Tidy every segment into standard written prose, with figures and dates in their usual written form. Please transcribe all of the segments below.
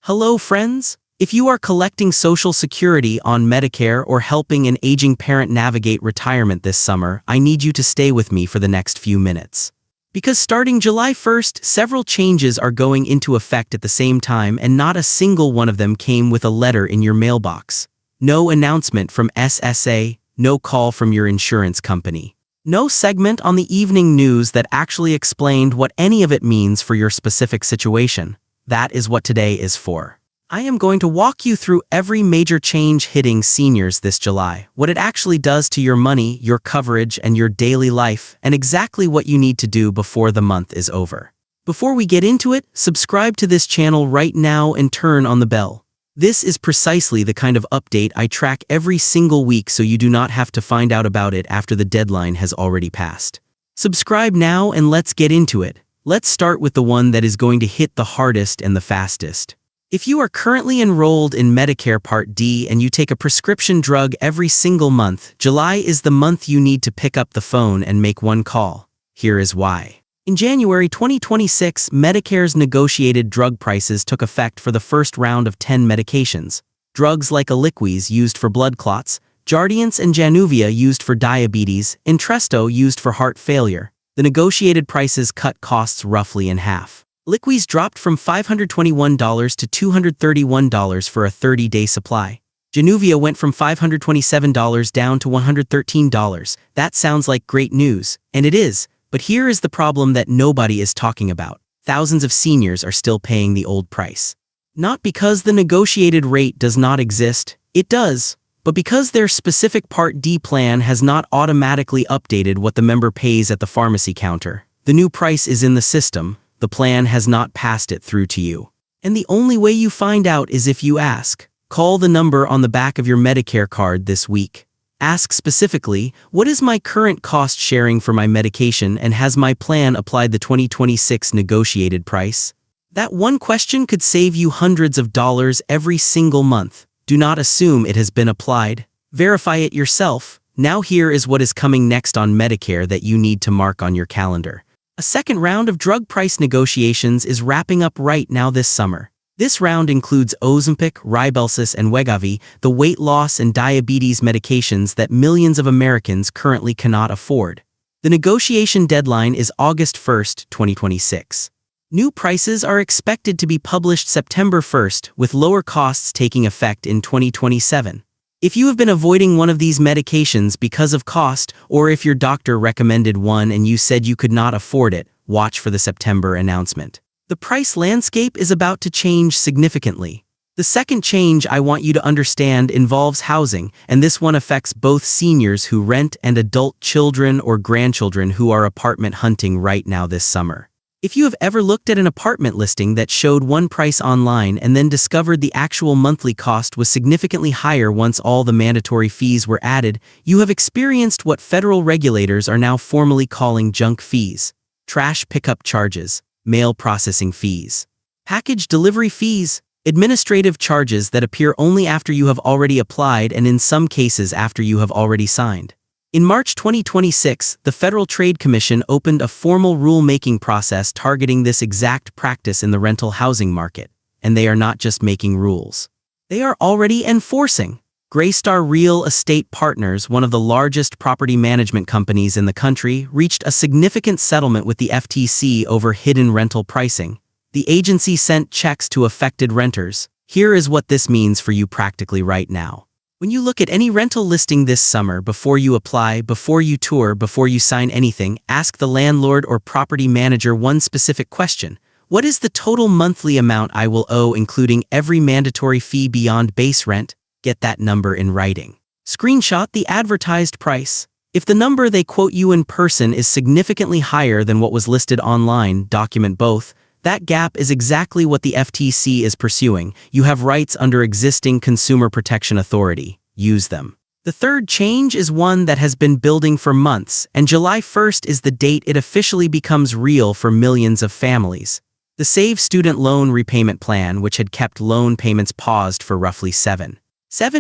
Hello, friends. If you are collecting Social Security on Medicare or helping an aging parent navigate retirement this summer, I need you to stay with me for the next few minutes. Because starting July 1st, several changes are going into effect at the same time, and not a single one of them came with a letter in your mailbox. No announcement from SSA, no call from your insurance company. No segment on the evening news that actually explained what any of it means for your specific situation. That is what today is for. I am going to walk you through every major change hitting seniors this July, what it actually does to your money, your coverage, and your daily life, and exactly what you need to do before the month is over. Before we get into it, subscribe to this channel right now and turn on the bell. This is precisely the kind of update I track every single week, so you do not have to find out about it after the deadline has already passed. Subscribe now and let's get into it. Let's start with the one that is going to hit the hardest and the fastest. If you are currently enrolled in Medicare Part D and you take a prescription drug every single month, July is the month you need to pick up the phone and make one call. Here is why. In January 2026, Medicare's negotiated drug prices took effect for the first round of 10 medications. Drugs like Eliquis used for blood clots, Jardiance and Januvia used for diabetes, Entresto used for heart failure. The negotiated prices cut costs roughly in half. Eliquis dropped from $521 to $231 for a 30-day supply. Januvia went from $527 down to $113. That sounds like great news, and it is. But here is the problem that nobody is talking about. Thousands of seniors are still paying the old price. Not because the negotiated rate does not exist, it does, but because their specific Part D plan has not automatically updated what the member pays at the pharmacy counter. The new price is in the system, the plan has not passed it through to you. And the only way you find out is if you ask. Call the number on the back of your Medicare card this week. Ask specifically, what is my current cost sharing for my medication, and has my plan applied the 2026 negotiated price? That one question could save you hundreds of dollars every single month. Do not assume it has been applied. Verify it yourself. Now here is what is coming next on Medicare that you need to mark on your calendar. A second round of drug price negotiations is wrapping up right now this summer. This round includes Ozempic, Rybelsus, and Wegovy, the weight loss and diabetes medications that millions of Americans currently cannot afford. The negotiation deadline is August 1, 2026. New prices are expected to be published September 1st, with lower costs taking effect in 2027. If you have been avoiding one of these medications because of cost, or if your doctor recommended one and you said you could not afford it, watch for the September announcement. The price landscape is about to change significantly. The second change I want you to understand involves housing, and this one affects both seniors who rent and adult children or grandchildren who are apartment hunting right now this summer. If you have ever looked at an apartment listing that showed one price online and then discovered the actual monthly cost was significantly higher once all the mandatory fees were added, you have experienced what federal regulators are now formally calling junk fees. Trash pickup charges, mail processing fees, package delivery fees, administrative charges that appear only after you have already applied and in some cases after you have already signed. In March 2026, the Federal Trade Commission opened a formal rule-making process targeting this exact practice in the rental housing market, and they are not just making rules. They are already enforcing. Greystar Real Estate Partners, one of the largest property management companies in the country, reached a significant settlement with the FTC over hidden rental pricing. The agency sent checks to affected renters. Here is what this means for you practically right now. When you look at any rental listing this summer, before you apply, before you tour, before you sign anything, ask the landlord or property manager one specific question. What is the total monthly amount I will owe, including every mandatory fee beyond base rent? Get that number in writing. Screenshot the advertised price. If the number they quote you in person is significantly higher than what was listed online, document both. That gap is exactly what the FTC is pursuing. You have rights under existing Consumer Protection Authority. Use them. The third change is one that has been building for months, and July 1st is the date it officially becomes real for millions of families. The Save Student Loan Repayment Plan, which had kept loan payments paused for roughly 7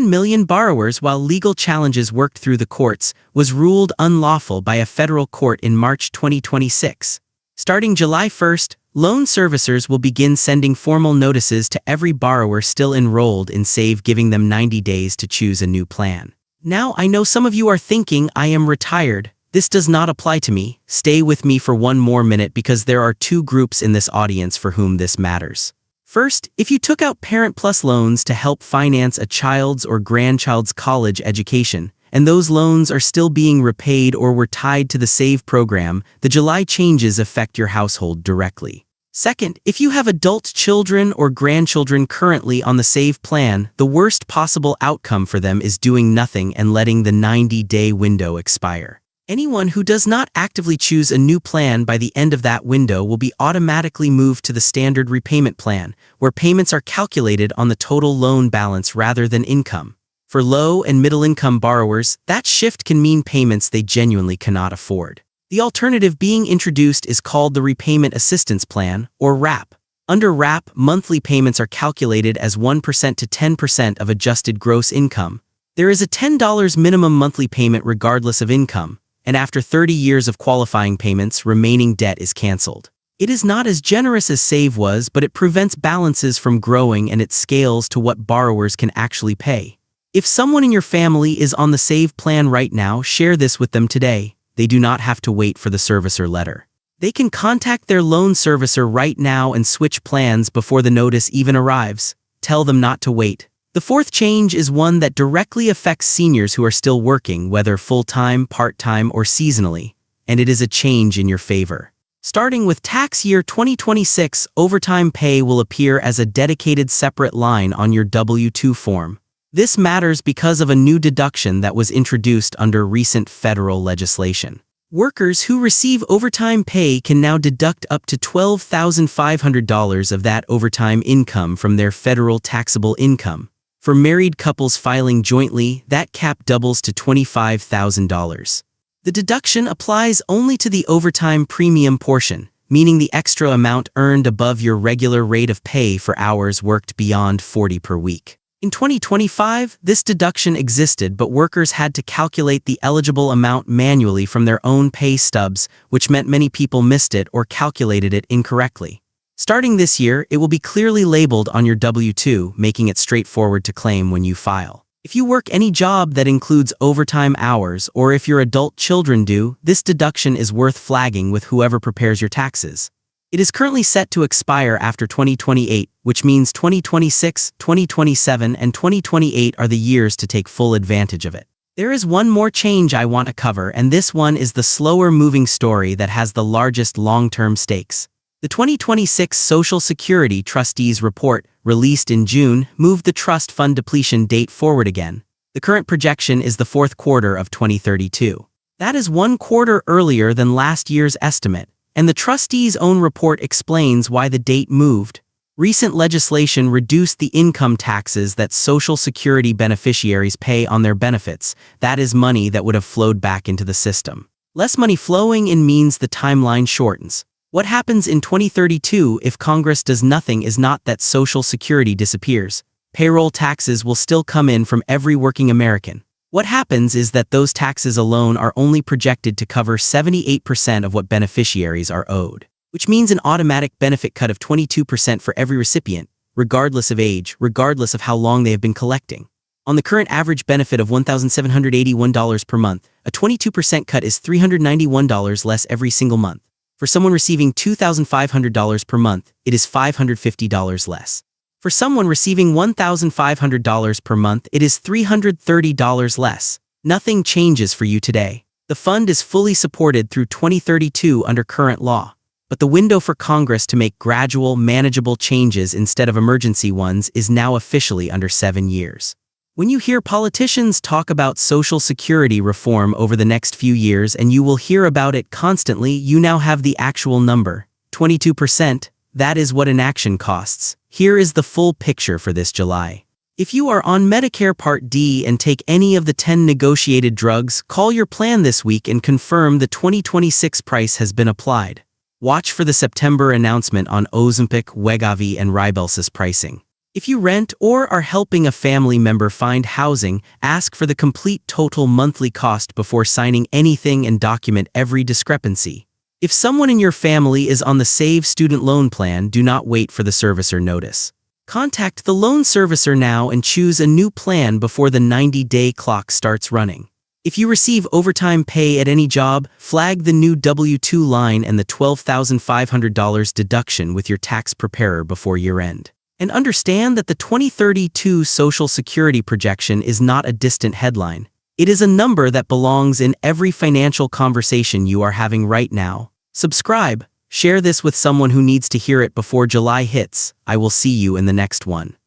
million borrowers while legal challenges worked through the courts, was ruled unlawful by a federal court in March 2026. Starting July 1st, loan servicers will begin sending formal notices to every borrower still enrolled in SAVE, giving them 90 days to choose a new plan. Now, I know some of you are thinking, I am retired. This does not apply to me. Stay with me for one more minute because there are two groups in this audience for whom this matters. First, if you took out Parent Plus loans to help finance a child's or grandchild's college education, and those loans are still being repaid or were tied to the SAVE program, the July changes affect your household directly. Second, if you have adult children or grandchildren currently on the SAVE plan, the worst possible outcome for them is doing nothing and letting the 90-day window expire. Anyone who does not actively choose a new plan by the end of that window will be automatically moved to the standard repayment plan, where payments are calculated on the total loan balance rather than income. For low and middle-income borrowers, that shift can mean payments they genuinely cannot afford. The alternative being introduced is called the Repayment Assistance Plan, or RAP. Under RAP, monthly payments are calculated as 1% to 10% of adjusted gross income. There is a $10 minimum monthly payment regardless of income, and after 30 years of qualifying payments, remaining debt is canceled. It is not as generous as SAVE was, but it prevents balances from growing and it scales to what borrowers can actually pay. If someone in your family is on the SAVE plan right now, share this with them today. They do not have to wait for the servicer letter. They can contact their loan servicer right now and switch plans before the notice even arrives. Tell them not to wait. The fourth change is one that directly affects seniors who are still working, whether full-time, part-time, or seasonally, and it is a change in your favor. Starting with tax year 2026, overtime pay will appear as a dedicated separate line on your W-2 form. This matters because of a new deduction that was introduced under recent federal legislation. Workers who receive overtime pay can now deduct up to $12,500 of that overtime income from their federal taxable income. For married couples filing jointly, that cap doubles to $25,000. The deduction applies only to the overtime premium portion, meaning the extra amount earned above your regular rate of pay for hours worked beyond 40 per week. In 2025, this deduction existed, but workers had to calculate the eligible amount manually from their own pay stubs, which meant many people missed it or calculated it incorrectly. Starting this year, it will be clearly labeled on your W-2, making it straightforward to claim when you file. If you work any job that includes overtime hours, or if your adult children do, this deduction is worth flagging with whoever prepares your taxes. It is currently set to expire after 2028, which means 2026, 2027, and 2028 are the years to take full advantage of it. There is one more change I want to cover, and this one is the slower-moving story that has the largest long-term stakes. The 2026 Social Security Trustees Report, released in June, moved the trust fund depletion date forward again. The current projection is the fourth quarter of 2032. That is 1 quarter earlier than last year's estimate, and the trustees' own report explains why the date moved. Recent legislation reduced the income taxes that Social Security beneficiaries pay on their benefits. That is money that would have flowed back into the system. Less money flowing in means the timeline shortens. What happens in 2032 if Congress does nothing is not that Social Security disappears. Payroll taxes will still come in from every working American. What happens is that those taxes alone are only projected to cover 78% of what beneficiaries are owed, which means an automatic benefit cut of 22% for every recipient, regardless of age, regardless of how long they have been collecting. On the current average benefit of $1,781 per month, a 22% cut is $391 less every single month. For someone receiving $2,500 per month, it is $550 less. For someone receiving $1,500 per month, it is $330 less. Nothing changes for you today. The fund is fully supported through 2032 under current law. But the window for Congress to make gradual, manageable changes instead of emergency ones is now officially under 7 years. When you hear politicians talk about Social Security reform over the next few years, and you will hear about it constantly, you now have the actual number, 22%. That is what inaction costs. Here is the full picture for this July. If you are on Medicare Part D and take any of the 10 negotiated drugs, call your plan this week and confirm the 2026 price has been applied. Watch for the September announcement on Ozempic, Wegovy, and Rybelsus pricing. If you rent or are helping a family member find housing, ask for the complete total monthly cost before signing anything and document every discrepancy. If someone in your family is on the Save Student Loan Plan, do not wait for the servicer notice. Contact the loan servicer now and choose a new plan before the 90-day clock starts running. If you receive overtime pay at any job, flag the new W-2 line and the $12,500 deduction with your tax preparer before year-end. And understand that the 2032 Social Security projection is not a distant headline. It is a number that belongs in every financial conversation you are having right now. Subscribe, share this with someone who needs to hear it before July hits. I will see you in the next one.